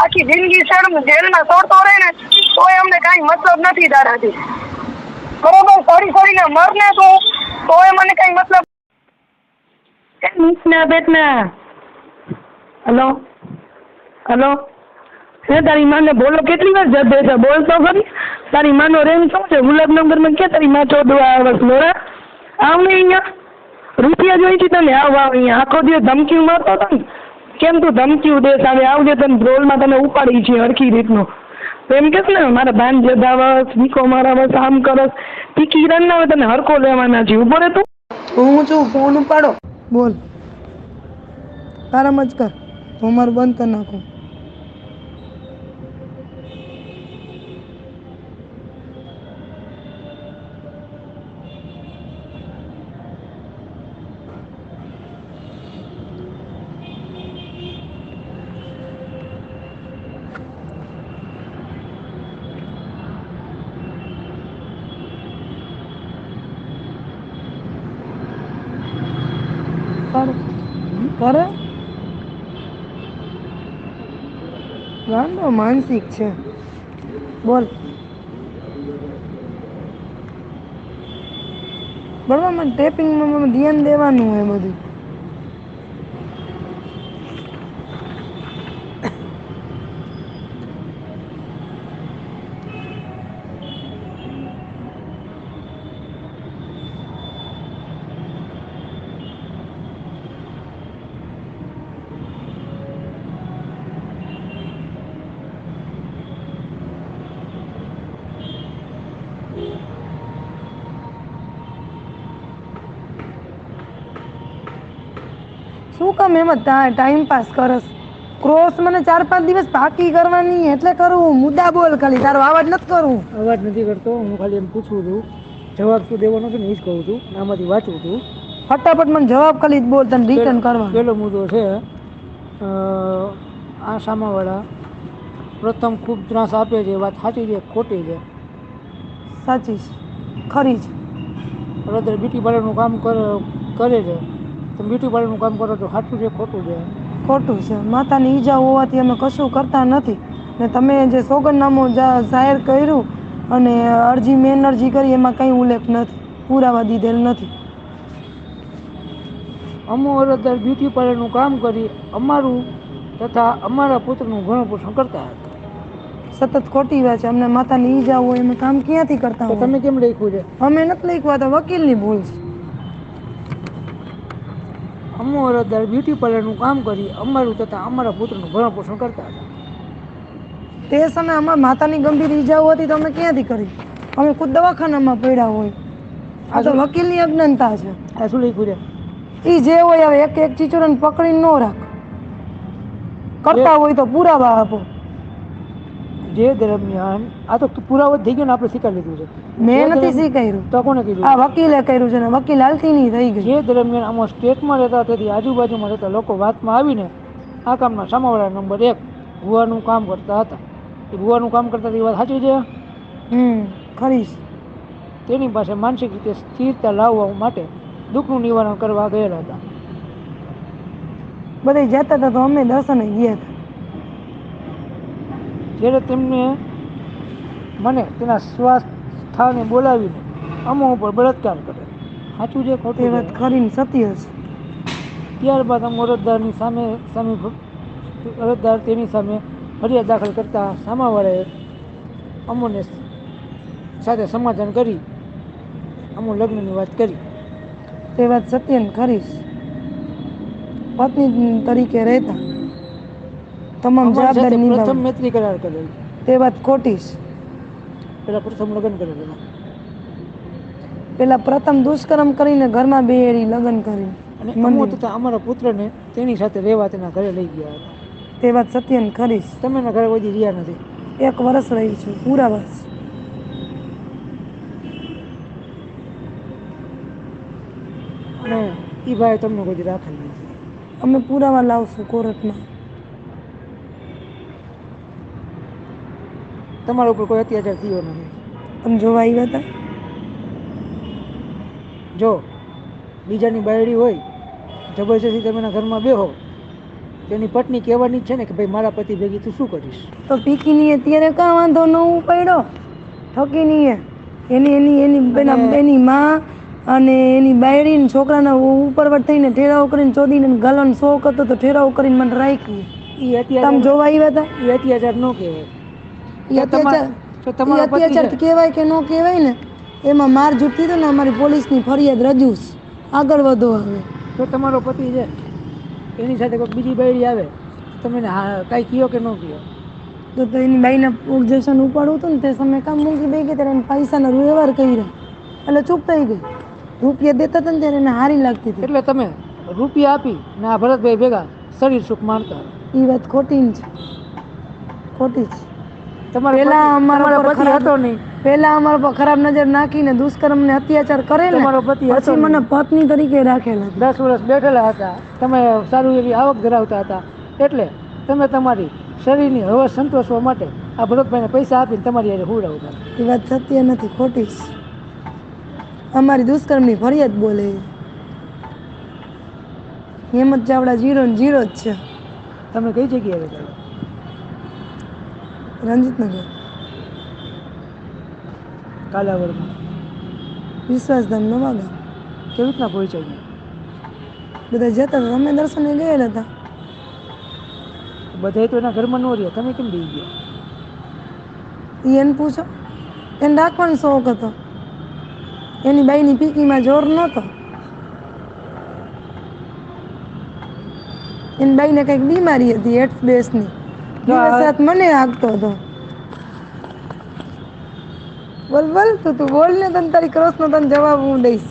આખી જિંદગી જેલમાં તોડતો રહે ને તોય અમને કાંઈ મતલબ નથી તારાથી. બરોબર સડીને મર ને તું તોય મને કઈ મતલબ. નીચના પેટના હલો હે તારી માને બોલો કેટલી વાર જડે છે? બોલ તો ખરી. તારી માનો રેન્જ શું છે? ગુલાબનગર માં કે તારી માં 14 વર્ષ લોરા આવ ને અહીંયા રૂપિયા જોઈ છે તને. આવ અહીંયા આખો દિવસ ધમકી મારતો હતો ને. કેમ તું ધમકી દેશ આવે? આવજે તને રોલમાં તને ઉપાડી છે હરખી રીતનો. એમ કે ને મારા ભાન જદાવસ વીકો મારા બસ આમ કરસ તી કિરણ ના તને હરકો લેવાના છે. ઉભો રે તું. હું છું, ફોન ઉપાડો. બોલ. તારામ જ કર, હું મારું બંધ કરી નાખું. કરે ગાંડો માનસિક છે. બોલ. બરાબર, મને ટેપિંગમાં ધ્યાન દેવાનું હોય બધું. શું કામ એમ જ ટાઈમ પાસ કરસ? ક્રોસ મને 4-5 દિવસ પાકી કરવાની એટલે કરું. મુદ્દા બોલ ખાલી, તારો અવાજ નથી કરું. અવાજ નથી કરતો, હું ખાલી એમ પૂછું છું. જવાબ શું દેવાનો છે ને એ જ કહું છું. આમાંથી વાંચું છું. ફટાફટ મને જવાબ ખાલી બોલ, તને રિટર્ન કરવા. પહેલો મુદ્દો છે, આ સામાવાળા પ્રથમ ખૂબ ત્રાસ આપે છે, વાત સાચી છે ખોટી છે? સાચી છે, ખરી છે. અત્યારે બ્યુટી પાર્લરનું કામ કરે છે, તમે બ્યુટી પાર્લરનું કામ કરો તો સાચું છે ખોટું છે? ખોટું છે. માતાની ઈજા હોવાથી અમે કશું કરતા નથી. ને તમે જે સોગંદનામું જાહેર કર્યું અને અરજી મેન અરજી કરી એમાં કંઈ ઉલ્લેખ નથી, પુરાવા દીધેલ નથી. અમો અરજદાર બ્યુટી પાર્લરનું કામ કરી અમારું તથા અમારા પુત્રનું ભરણ પોષણ કરતા હતા. સતત ખોટી વાત છે. અમને માતાની ઈજા હોય અમે કામ ક્યાંથી કરતા તો હોય? તમે કેમ લખ્યું છે? અમે નથી લખ્યું, તો વકીલની ભૂલ છે. અમો અરજદાર બ્યુટી પાર્લરનું કામ કરી અમારું તથા અમારા પુત્રનું ભરણ પોષણ કરતા હતા. તે સમયે અમારા માતાની ગંભીર ઈજાઓ હતી તો અમે ક્યાંથી કરી? અમે ખુદ દવાખાનામાં પડ્યા હોય. આ તો વકીલની અજ્ઞાનતા છે. આ શું લખ્યું છે? એ જે હોય હવે એક એક ચીચોને પકડીને ન રાખ. કરતા હોય તો પુરાવા આપો. જે દરમિયાન આ તો પુરાવો થઈ ગયો ને, આપણે સ્વીકાર લીધું છે. મેં નથી શીખાયું, તો કોને કીધું? આ વકીલે કર્યું છે ને વકીલ હાલતી નહીં થઈ ગઈ. જે દરમિયાન આમાં સ્ટેટમાં રહેતા તેથી આજુબાજુમાં રહેતા લોકો વાતમાં આવીને આ કામના સામાવાળા નંબર 1 ભુવાનું કામ કરતા હતા. એ ભુવાનું કામ કરતા એ વાત સાચી છે? ખરી છે. તેની પાસે માનસિક રીતે સ્થિરતા લાવવા માટે દુઃખનું નિવારણ કરવા ગયેલા હતા. બધે જતા હતા તો અમે દર્શને ગયા હતા. જ્યારે તેમને મને તેના શ્વાસ સ્થાને બોલાવીને અમો ઉપર બળાત્કાર કરે, સાચું છે એ ખોટું વાત છે? ખરી ને સત્ય છે. ત્યારબાદ અમો અરજદારની સામે અરજદાર તેની સામે ફરિયાદ દાખલ કરતા સામાવાળાએ અમોને સાથે સમાધાન કરી અમો લગ્નની વાત કરી. તે વાત સત્ય ને ખરી છે. પત્ની તરીકે રહેતા તમામ જવાબદારી પ્રથમ નિભાવી. મૈત્રી કરાર કરેલ. તે વાત ખોટી છે. પેલા પ્રથમ લગ્ન કરેલા. પેલા પ્રથમ દુષ્કર્મ કરીને ઘરમાં બેરી લગ્ન કરીને અને અમો તથા અમારા પુત્રને તેની સાથે રહેવા તેના ઘરે લઈ ગયા હતા. તે વાત સત્ય ને ખરી છે. તમે એના ઘરે કોઈ દી રહ્યા નથી? 1 વર્ષ રહી છું, પૂરા વર્ષ. અને એ ભાઈ તમને કોઈ દી રાખેલ નથી? અમે પુરાવા લાવશું કોર્ટમાં. તમારા ઉપર કોઈ અત્યાચાર થયો નથી? તમે જોવા આવ્યા હતા? જો બીજાની બાયડી હોય જબરજસ્તી તમે એના ઘરમાં બેહો, તેની પત્ની કહેવાની જ છે ને કે ભાઈ મારા પતિ ભેગી તું શું કરીશ? તો પીકીની અત્યારે કાં વાંધો ન ઉપાડ્યો? ઠકીની એની માં અને એની બાયડી છોકરાના ઉપરવટ થઈને ઠેરાવ કરીને ચોદીને ગલન શોખ હતો તો ઠેરાવ કરીને મને રાખી. એ અત્યાચાર તમે જોવા આવ્યા હતા? એ અત્યાચાર ન કહેવાય. એ અત્યાચાર કહેવાય કે ન કહેવાય ને, એમાં માર જૂટતી તો ને અમારી પોલીસની ફરિયાદ રજૂ છે. આગળ વધો. હવે તો તમારો પતિ છે એની સાથે કોઈ બીજી બાયડી આવે તમે કાંઈ કયો કે ન કયો? તો એની બાઈને ઓબ્જેક્શન ઉપાડવું હતું ને તે સમયે કામ મૂકી દઈ ગઈ ત્યારે એને પૈસાના વ્યવહાર કર્યા એટલે ચૂપ થઈ ગઈ. રૂપિયા દેતા હતા ને ત્યારે એને હારી લાગતી હતી. એટલે તમે રૂપિયા આપી ને આ ભરતભાઈ ભેગા શરીર સુખ માણતા એ વાત ખોટી છે, ખોટી છે. તમારે પેલા અમારા પર પતિ ખરાબ હતો નહીં, પેલા અમારા પર ખરાબ નજર નાખીને દુષ્કર્મ ને અત્યાચાર કરે ને તમારો પતિ હતો પછી મને પત્ની તરીકે રાખેલા. 10 વર્ષ બેઠેલા હતા, તમે સારું એવી આવક ધરાવતા હતા, એટલે તમે તમારી શરીરની હવસ સંતોષવા માટે આ ભરતભાઈને પૈસા આપીને તમારી હારે હુવડાવતા. એ વાત સત્ય નથી, ખોટી છે. અમારી દુષ્કર્મની ફરિયાદ બોલે. હેમંત ચાવડા 0 ને 0 જ છે. તમે કઈ જગ્યાએ રહેતા? રંજીતનગર કાલાવડમાં. વિશ્વાસધામ નવાગામ. કેવી રીતના પહોંચાય? બધા જતા હતા, અમે દર્શને ગયેલા હતા. બધા તો એના ઘરમાં ન રહ્યા, તમે કેમ દઈ ગયા? ઈ એને પૂછો, એને રાખવાનો શોખ હતો. એની બાઈની પીકીમાં જોર નહોતો. એની બાઈને કંઈક બીમારી હતી એડ્સ બેસની. દિવસ રાત મને હાંકતો હતો. બોલ બોલ તું બોલ ને, તને તારી ક્રોસનો તને જવાબ હું દઈશ.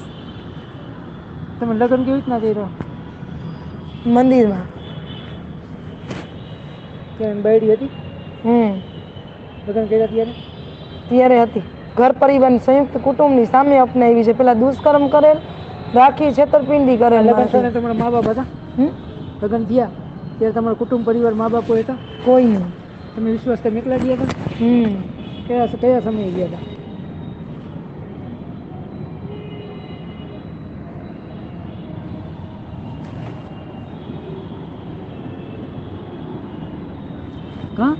તમે લગ્ન કેવી રીતના કર્યો? મંદિરમાં. ત્યાં બાયડી હતી? લગ્ન કર્યા ત્યારે? ત્યારે હતી. ઘર પરિવાર સંયુક્ત કુટુંબની સામે અપનાવી છે. પેલા દુષ્કર્મ કરેલ, રાખી છેતરપિંડી કરેલ. લગ્ન થયા તમારા મા બાપ હતા? લગ્ન થયા ત્યારે તમારા કુટુંબ પરિવાર મા બાપ કોઈ હતા? કોઈ નહીં. તમે વિશ્વાસ કરી એકલા ગયા હતા? કયા સમયે ગયા હતા? હા,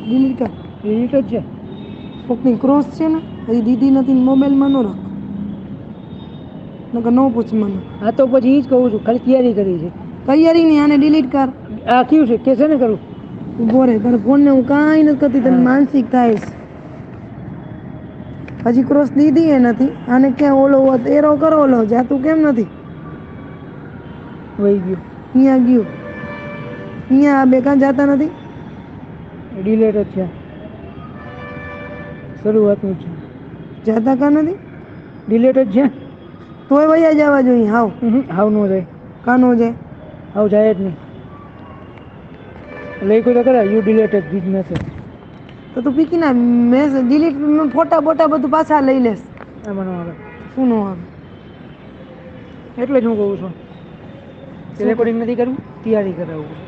ડિલીટ કર. ડિલીટ જ છે. કોકની ક્રોસ છે ને હજી દીદી નથી, મોબાઈલમાં ન રાખ, નકર ન પૂછ મને. હા તો પછી એ જ કહું છું, ખાલી તૈયારી કરી છે. તૈયારી નહીં, આને ડિલીટ કર. આ કયું છે કે છે ને કરું? ઉભો રહે, તારા ફોનને હું કાંઈ નથી કરતી, તને માનસિક થાય છે. હજી ક્રોસ દીધી એ નથી, આને ક્યાં ઓલો હોત એરો કરો, ઓલો જાતું કેમ નથી? વહી ગયું. અહીંયા ગયું, અહીંયા આ બે કાં જાતા નથી? ડિલેટ જ છે, શરૂઆતનું છે. જાતા કાં નથી? ડિલેટ જ છે. તોય વયા જવા જોઈએ. હાવ હાવ નો જાય, કાનો જાય? હાવ જાય જ નહીં. લખ્યું તો ખરા, યુ ડિલેટેડ ધીસ મેસેજ. તો તું પીકી ના મેસેજ ડિલીટ, ફોટા બોટા બધું પાછા લઈ લેશ. એમાં નો આવે. શું નો આવે? એટલે જ હું કહું છું કે રેકોર્ડિંગ નથી કરવું, તૈયારી કરાવવું.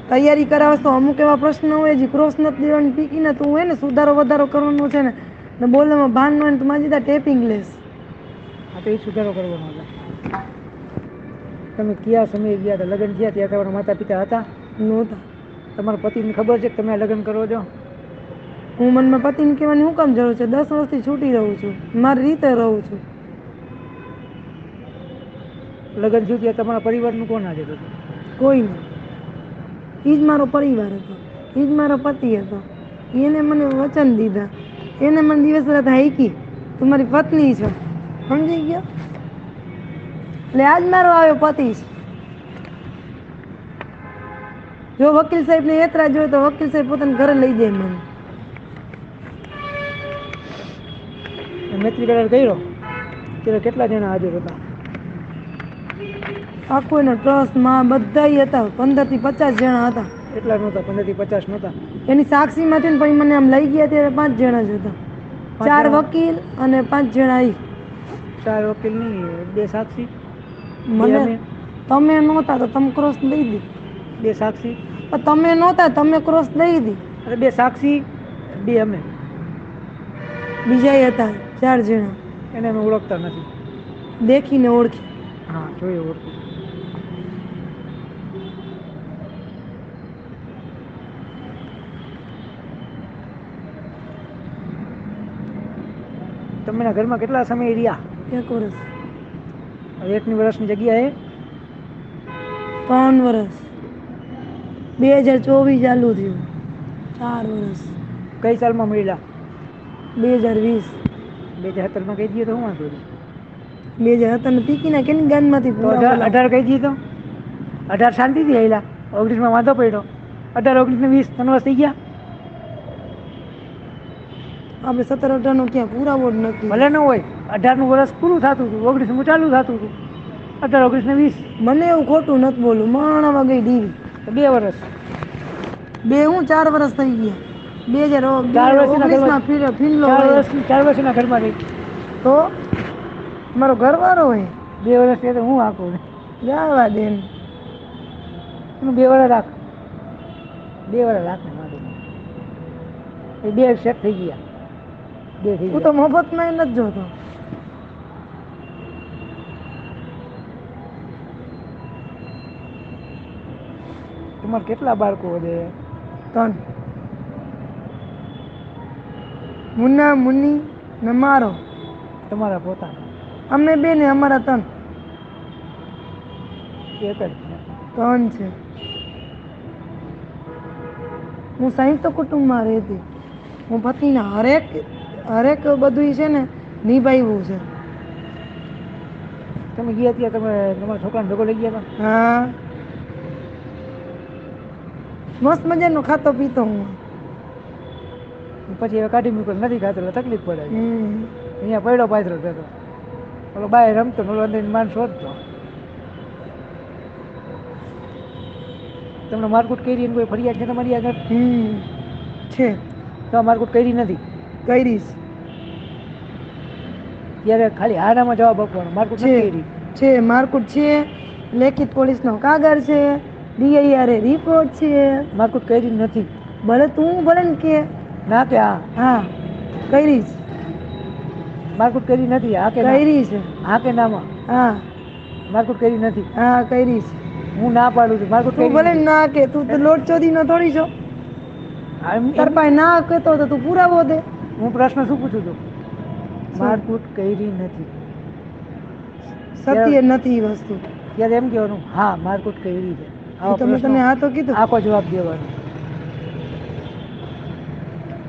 તૈયારી કરાવશ તો અમુક એવા પ્રશ્ન હોય જે ક્રોસ નથી દેવાની પીકીને તું હોય ને સુધારો વધારો કરવાનો છે ને બોલવામાં ભાન ન હોય ને તું મારી દીધા ટેપિંગ લેસ. આ તો એ સુધારો કરવાનો હતો. તમે કયા સમયે ગયા હતા? લગ્ન થયા ત્યાં તમારા માતા પિતા હતા? નહોતા. તમારા પતિને ખબર છે કે તમે આ લગ્ન કરો છો? હું મનમાં પતિને કહેવાની શું કામ જરૂર છે? 10 વર્ષથી છૂટી રહું છું, મારી રીતે રહું છું. લગ્ન થયું ત્યાં તમારા પરિવારનું કોણ હાજર હતું? કોઈ નહીં. એ જ મારો પરિવાર હતો, એ જ મારો પતિ હતો. એને મને વચન દીધા, એને મને દિવસ રાત હાઈકી તું મારી પત્ની છો, સમજી ગયો? એટલે આજ મારો આવ્યો પતિ છે. જો વકીલ સાહેબને એતરાજ હોય તો વકીલ સાહેબ પોતાના ઘરે લઈ જાય મને. મૈત્રી કરાર કર્યો ત્યારે કેટલા જણા હાજર હતા? આખો એનો ટ્રસ્ટ માં બધા હતા, 15 થી 50 જણા હતા. એટલા નહોતા, 15 થી 50 નહોતા. એની સાક્ષીમાંથી ને પછી મને આમ લઈ ગયા ત્યારે 5 જણા જ હતા. 4 વકીલ અને 5 જણા ઈ. 4 વકીલ નહીં, 2 સાક્ષી. મને તમે નહોતા તો તમે ક્રોસ દઈ દી. 2 સાક્ષી. પણ તમે નહોતા, તમે ક્રોસ દઈ દી. અરે 2 સાક્ષી, 2 અમે. બીજા હતા 4 જણા, એને અમે ઓળખતા નથી. દેખીને ઓળખી. હા, જોઈએ ઓળખું. તમે એના ઘરમાં કેટલા સમય રહ્યા? 1 વર્ષ. હવે 1 વર્ષની જગ્યાએ 3 વર્ષ. 2024 ચાલુ થયું, 4 વર્ષ. કઈ સાલમાં મળ્યા? 2020. 2017માં કહી દઈએ તો શું વાંધો? 2017 ને પીકીના કેની ગાનમાંથી તો પૂરા 18 કહી દઈએ તો 18 શાંતિથી આવેલા, 19માં વાંધો પડ્યો. 18, 19 ને 20 3 વર્ષ થઈ ગયા. આપણે 17-18 નો ક્યાં પુરાવો જ નથી. ભલે ન હોય 18નું વર્ષ પૂરું થતું હતું, 19મું ચાલુ થતું હતું, 18, 19 ને 20 મને એવું ખોટું નથી બોલું. માણામાં ગઈ ડીવી તો 2 વર્ષ. 4 વર્ષ થઈ ગયા. 4 વર્ષના 2019 ફીનલો 4 વર્ષના ઘરમાં રહી. તો મારો ઘરવાળો હોય 2 વર્ષ થયા તો હું આખું જવા દે ને. એનું 2 વર્ષ રાખ, 2 વર્ષ રાખ ને મારું એ 2 સેટ થઈ ગયા, 2 થઈ હું તો ગયા. મફતમાં નથી જોતો. તમારે કેટલા બાળકો છે? 3 મુન્ના મુન્ની ને મારો. તમારા પોતાના? અમે 2 ને અમારા 3. એક જ છે. 3 છે. હું સંયુક્ત કુટુંબમાં રહેતી. હું પતિના હરેક બધું છે ને નિભાવ્યું છે. તમે ગયા ત્યાં તમે તમારા છોકરાને ભેગો લઈ ગયા હતા? હા, મસ્ત મજાનો ખાતો પીતો હું. પછી હવે કાઢી મૂકો, નથી ખાતો એટલે તકલીફ પડે છે. હમ. અહીંયા પડ્યો પાથરો થતો, ઓલો બાય રમતો, ઓલો અંદર માન શોધતો. તમને મારકુટ કરી કોઈ ફરિયાદ છે તમારી આગળ? છે. તો મારકુટ કરી નથી? કરીશ. ત્યારે ખાલી હારામાં જવાબ આપવાનો, મારકુટ નથી કરી. છે મારકુટ છે, લેખિત પોલીસનો કાગળ છે, DIR રિપોર્ટ છે. મારકુટ કરી નથી? ભલે તું ભલે ને કે ના કે હા? હા કરીશ. મારકુટ કરી નથી? હા કે ના? કરીશ. હા કે નામાં? હા. મારકુટ કરી નથી? હા કરીશ. હું ના પાડું છું, મારકુટ તું કરી ભલે નથી. ના કે, તું તો લોટ ચોધી નો થોડી છો. તાર પાસે ના કહેતો તો તું પુરાવો દે. હું પ્રશ્ન શું પૂછું છું? મારકુટ કરી નથી? સત્ય નથી ઈ વસ્તુ. ત્યારે એમ કહેવાનું હા મારકુટ કરી છે. આવા તમે પ્રશ્નો તને હા તો કીધું. આખો જવાબ દેવાનો.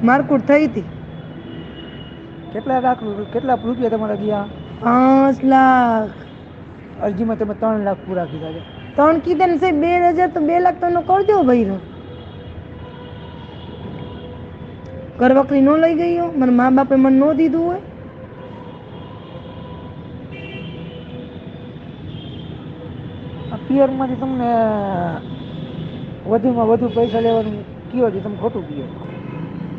મારકુટ થઈ હતી. કેટલા રૂપિયા તમારા ગયા? 5 લાખ. અરજીમાં તમે 3 લાખ પૂરા કીધા છે. 3 કીધા ને સાહેબ, 2000 તો 2 લાખ તો એનો કરજો ભાઈ. ઘરવકરી નો લઈ ગઈ હો, મારા મા બાપે મને નો દીધું હોય. આ પિયરમાંથી તમને વધુમાં વધુ પૈસા લેવાનું કયો છે, તમે ખોટું કયો?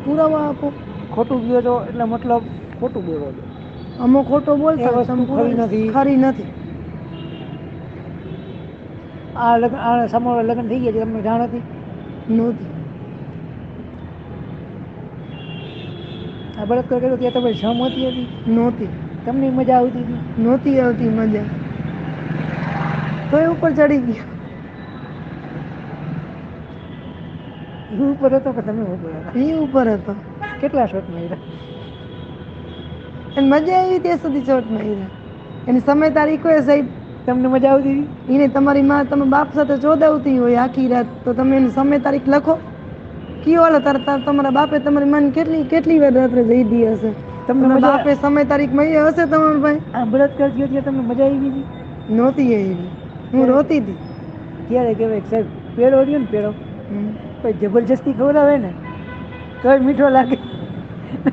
પુરાવા આપો. ખોટું કયો છો એટલે મતલબ ખોટું બોલો છો. અમો ખોટો બોલતા એ વસ્તુ તમે ખરી નથી. ખરી નથી. આ સમોર લગ્ન થઈ ગયા છે, તમને જાણ હતી? નહોતી. આ બળાત્કાર કર્યો ત્યાં તમારી સહમતી હતી? નહોતી. તમને મજા આવતી હતી? નહોતી આવતી મજા. તો એ ઉપર ચડી ગયો. એ ઉપર હતો કે તમે ઉપર હતા? એ ઉપર હતો. કેટલા શોટ માર્યા? એને મજા આવી ત્યાં સુધી ચોટ માર્યા. એની સમય તારીખો એ સાહેબ. તમને મજા આવતી હતી? એને તમારી માં તમે બાપ સાથે ચોદાવતી હોય આખી રાત, તો તમે એની સમય તારીખ લખો. કયો હાલો તમારા બાપે તમારી માને કેટલી વાર રાત્રે જઈ દી હશે? તમને બાપે સમય તારીખ મળી હશે તમારા ભાઈ? આ બળાત્કાર થયો ત્યાં તમને મજા આવી હતી? નહોતી એવી. હું રોતી હતી. ત્યારે કહેવાય કે સાહેબ પેડો રહ્યો ને પેડો, કોઈ જબરજસ્તી ખવડાવે ને તોય મીઠો લાગે,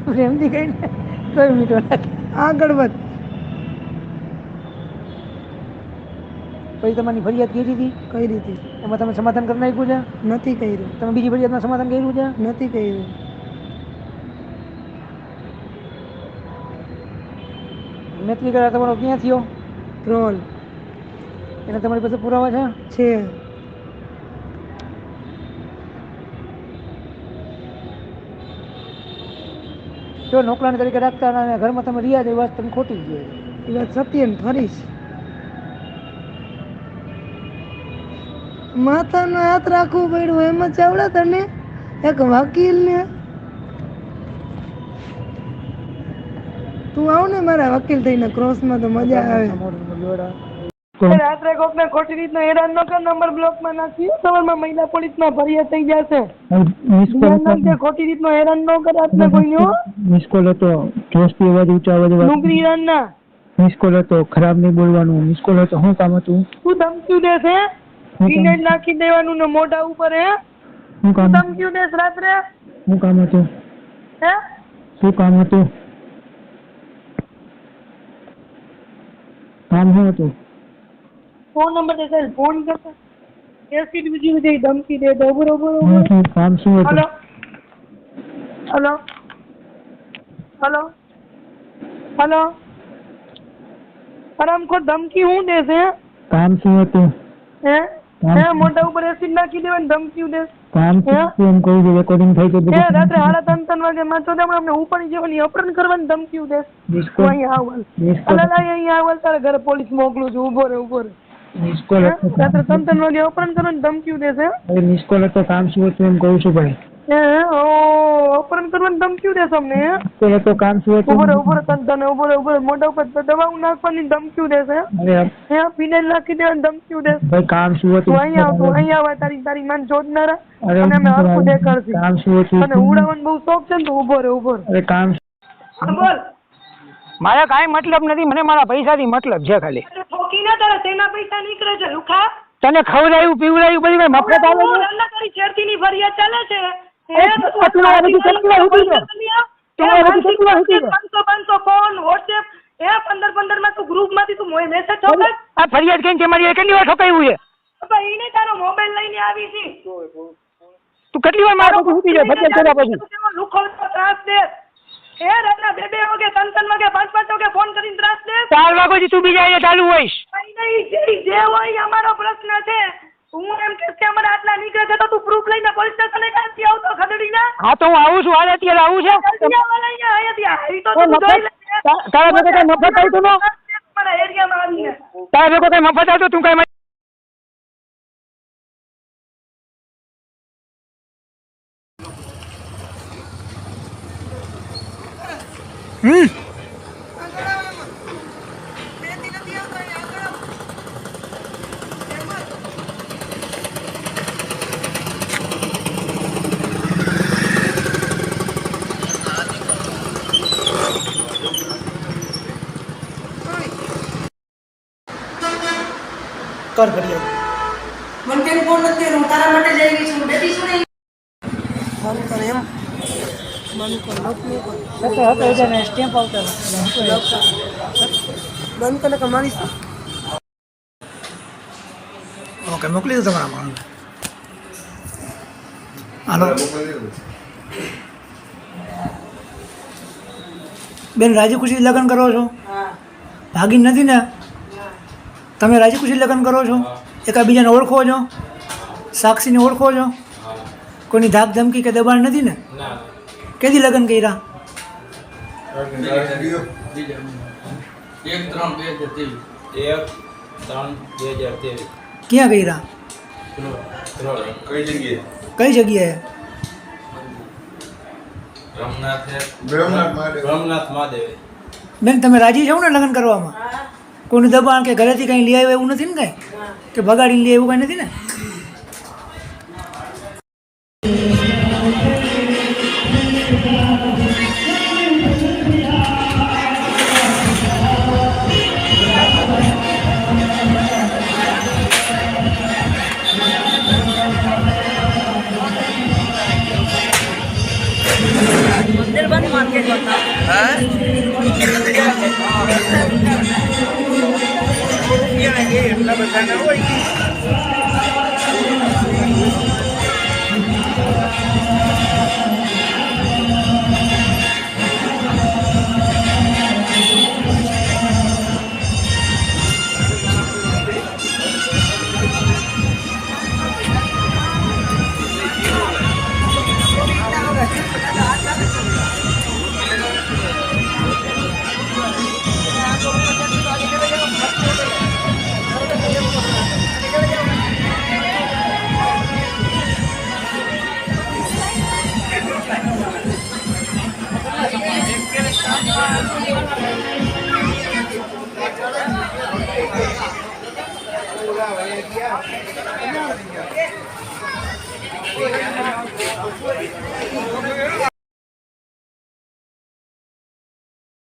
પ્રેમથી કહીને તોય મીઠો લાગે. આગળ વધ. પછી તમારી ફરિયાદ કરી હતી? કઈ રીતે? એમાં તમે સમાધાન કરી નાખ્યું છે? નથી કર્યું. તમે બીજી ફરિયાદમાં સમાધાન કર્યું છે? નથી કર્યું. મૈત્રી કરાર તમારો ક્યાં થયો? ટ્રોલ એને તમારી પાસે પુરાવા છે? છે. જો નોકરાણી તરીકે રાખતા અને ઘરમાં તમે રહ્યા એ વાત તમે ખોટી જ છે. એ વાત સત્ય ને ફરીશ. માથાનો હાથ રાખવું પડ્યું એમાં ચાવડા તને એક વકીલ ને. તું આવ ને મારા વકીલ થઈને ક્રોસમાં તો મજા આવે. રાત્રે કોકને ખોટી રીતના હેરાન ન કર, નંબર બ્લોકમાં નાખી. સવારમાં મહિલા પોલીસમાં ફરિયાદ થઈ જશે. ખોટી રીતનો હેરાન ન કર રાત્રે કોઈને. મિસ કોલ હતો, જોશથી અવાજ ઊંચા અવાજે વાત. નોકરી હેરાન ના. મિસ કોલ હતો, ખરાબ નહીં બોલવાનું. મિસ કોલ હતો, શું કામ હતું? તું ધમક્યું દેશે? ગ્રેનેડ નાખી દેવાનું ને મોઢા ઉપર. હે શું તું કામ? ધમક્યું દેશ રાત્રે? શું કામ હતું? હે શું કામ હતું? કામ શું હતું? ફોન નંબર દે સાહેબ, ફોન કરતા એસી બીજી બધી ધમકી દે તો બરોબર. કામ શું હતું? હલો હલો હલો હલો હરામખોર ધમકી હું દેશે? કામ શું હતું? હે હે મોઢા ઉપર એસિડ નાખી દેવાની ધમકી દે? કામ શું હતું એમ કહું છું, રેકોર્ડિંગ થઈ ગયું. હે રાત્રે 3:30 વાગે માં તો અમને ઉપાડી જવાની અપહરણ કરવાની ધમકી દે? તું અહીંયા આવલ અહીંયા આવલ, તારે ઘરે પોલીસ મોકલું છું, ઉભો રે. મિસકોલ હતો. રાત્રે 3:30 વાગે અપહરણ કરવાની ધમકી દેશે? મિસકોલ હતો, કામ શું હતું એમ કહું છું ભાઈ. અપહરણ કરવાની ધમકી દેશે અમને? મિસકોલ હતો, કામ શું હતું? ઉભો રે તને ઉભો રે મોઢા ઉપર દવાઓ નાખવાની ધમકી દેશે? અરે ફિનાઇલ નાખી દેવાની ધમકી દેશે? ભાઈ કામ શું હતું? તું અહીંયા આવ તારી માન જોડનારા અરે અને અમે હરખું દેખાડશું. કામ શું હતું? અને ઉડાવવાનો બહુ શોખ છે ને, તો ઉભો રે. અરે કામ બોલ. મારે કાંઈ મતલબ નથી, મને મારા પૈસાથી મતલબ છે ખાલી. ઠોકી ના તારા તેના પૈસા નીકળે છે લુખા. તને ખવડાયું પીવડાયું બધી કઈ મફત આવે છે? તારી છેડતીની ફરિયાદ ચાલે છે. તું આ બધી કેટલી વાર ઉઠી ગયો? તું આ બધી કેટલી વાર ઉઠી ગયો? 500 ફોન વોટ્સએપ 15 માં તું ગ્રુપ માંથી તું મેસેજ ઠોકાય. આ ફરિયાદ કઈ છે મારી? કેટલી વાર ઠોકાયું છે? ભાઈ એને તારો મોબાઈલ લઈને આવી છે. તું કેટલી વાર મારો ઉઠી જાય ફરિયાદ કર્યા પછી? લુખો ત્રાસ દે. રાતના 2 વાગે 3 વાગે 5 વાગે ફોન કરીને ત્રાસ દે. 4 વાગ્યાથી તું બીજા અહીંયા ચાલુ હોઈશ. જે હોય અમારો પ્રશ્ન છે. હું એમ કે અમારે આટલા નીકળે છે તો તું પ્રૂફ લઈને પોલીસ સ્ટેશને ક્યાંથી આવતો ખદડીના? હા તો હું આવું છું, હાલ અત્યારે આવું છે. તારા ભેગો કઈ મફત આવતું ન? મારા એરિયામાં આવીને તારા ભેગો કઈ મફત આવતો? તું કઈ કર ફરિયાદ. મને કેમ ફોન નથી કર્યો? હું તારા માટે જઈ ગઈ છું, બેઠી છું ને. બંધ કર એમ. બંધ કર સ્ટેમ્પ આવતા બંધ કરે કે મારી ઓકે, મોકલી દો તમારા માણસ. હાલો બેન, રાજી ખુશી લગ્ન કરો છો? ભાગીન નથી ને? તમે રાજી ખુશી લગ્ન કરો છો? એકાબીજાને ઓળખો છો? સાક્ષીને ઓળખો છો? કોઈની ધાક ધમકી કે દબાણ નથી ને? કેદી લગ્ન કર્યા? 1/3/2023. ક્યાં કર્યા? કઈ જગ્યાએ? બ્રહ્મનાથ મહાદેવ. બેન, તમે રાજી છો ને લગ્ન કરવામાં? કોઈનું દબાણ કે ઘરેથી કંઈ લઈ આવ્યું એવું નથી ને? કાંઈ કે બગાડીને લઈ આવ્યું કંઈ નથી ને?